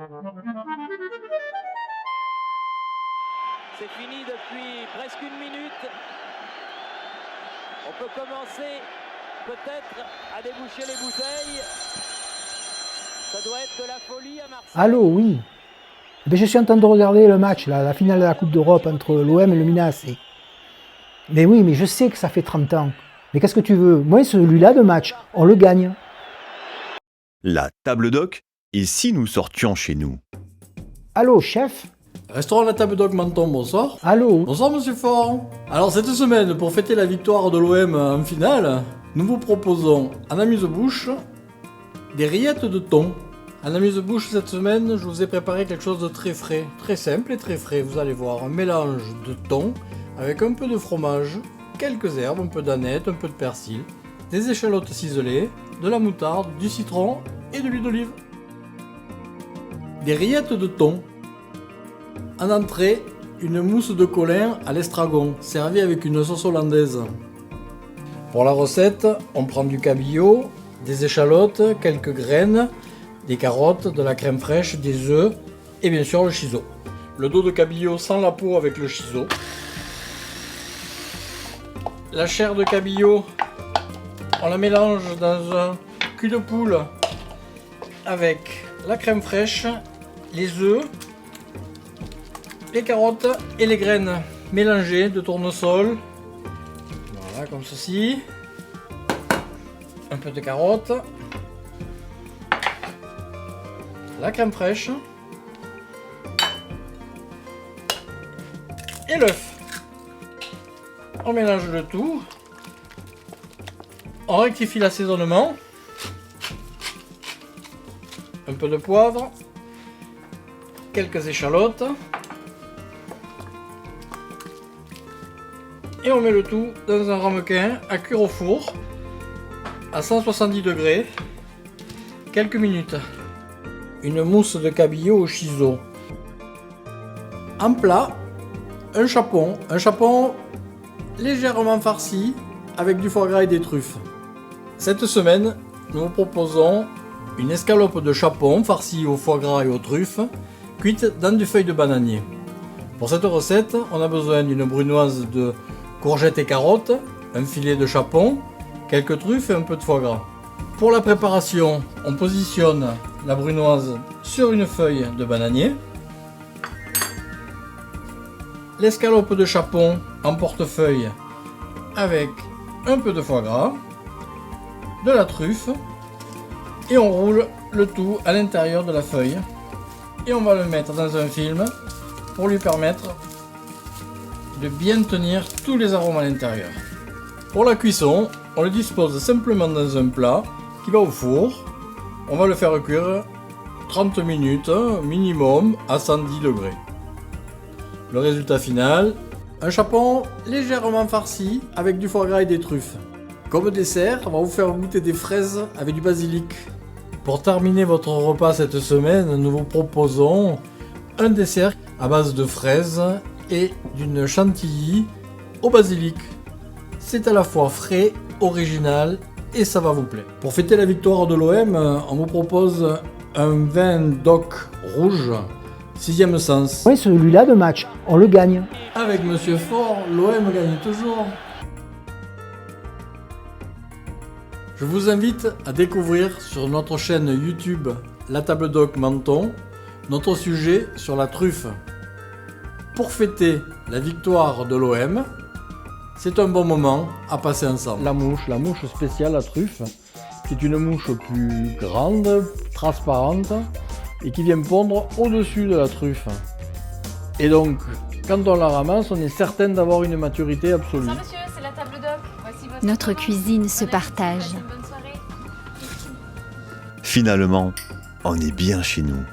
C'est fini depuis presque une minute. On peut commencer peut-être à déboucher les bouteilles. Ça doit être de la folie à Marseille. Allô, oui. Ben, je suis en train de regarder le match, là, la finale de la Coupe d'Europe entre l'OM et le Milan AC. Mais oui, mais je sais que ça fait 30 ans. Mais qu'est-ce que tu veux? Moi, celui-là de match, on le gagne. La table d'oc, et si nous sortions chez nous? Allô, chef? Restaurant La Table d'Oc Menton, bonsoir. Allô? Bonsoir Monsieur Fort. Alors cette semaine, pour fêter la victoire de l'OM en finale, nous vous proposons en amuse-bouche des rillettes de thon. En amuse-bouche cette semaine, je vous ai préparé quelque chose de très frais, très simple et très frais. Vous allez voir un mélange de thon avec un peu de fromage, quelques herbes, un peu d'aneth, un peu de persil, des échalotes ciselées, de la moutarde, du citron et de l'huile d'olive. Des rillettes de thon. En entrée, une mousse de colin à l'estragon, servie avec une sauce hollandaise. Pour la recette, on prend du cabillaud, des échalotes, quelques graines, des carottes, de la crème fraîche, des œufs et bien sûr le chiso. Le dos de cabillaud sans la peau avec le chiso. La chair de cabillaud, on la mélange dans un cul de poule avec la crème fraîche, les œufs, les carottes et les graines mélangées de tournesol. Voilà, comme ceci. Un peu de carottes. La crème fraîche. Et l'œuf. On mélange le tout. On rectifie l'assaisonnement. Un peu de poivre. Quelques échalotes. Et on met le tout dans un ramequin à cuire au four à 170 degrés quelques minutes. Une mousse de cabillaud au chiso. En plat, un chapon légèrement farci avec du foie gras et des truffes. Cette semaine, nous vous proposons une escalope de chapon farcie au foie gras et aux truffes, cuite dans du feuille de bananier. Pour cette recette, on a besoin d'une brunoise de courgettes et carottes, un filet de chapon, quelques truffes et un peu de foie gras. Pour la préparation, on positionne la brunoise sur une feuille de bananier, l'escalope de chapon en portefeuille avec un peu de foie gras, de la truffe et on roule le tout à l'intérieur de la feuille et on va le mettre dans un film pour lui permettre de bien tenir tous les arômes à l'intérieur. Pour la cuisson, on le dispose simplement dans un plat qui va au four. On va le faire cuire 30 minutes minimum à 110 degrés. Le résultat final, un chapon légèrement farci avec du foie gras et des truffes. Comme dessert, on va vous faire goûter des fraises avec du basilic. Pour terminer votre repas cette semaine, nous vous proposons un dessert à base de fraises et d'une chantilly au basilic. C'est à la fois frais, original et ça va vous plaire. Pour fêter la victoire de l'OM, on vous propose un vin DOC rouge, 6e sens. Oui, celui-là de match, on le gagne. Avec Monsieur Fort, l'OM gagne toujours. Je vous invite à découvrir sur notre chaîne YouTube La Table d'Oc Menton notre sujet sur la truffe. Pour fêter la victoire de l'OM, c'est un bon moment à passer ensemble. La mouche spéciale à truffe, qui est une mouche plus grande, transparente, et qui vient pondre au-dessus de la truffe. Et donc, quand on la ramasse, on est certain d'avoir une maturité absolue. Bonsoir monsieur, c'est la table d'oc. Voici votre... Notre cuisine se partage. Bonne soirée. Finalement, on est bien chez nous.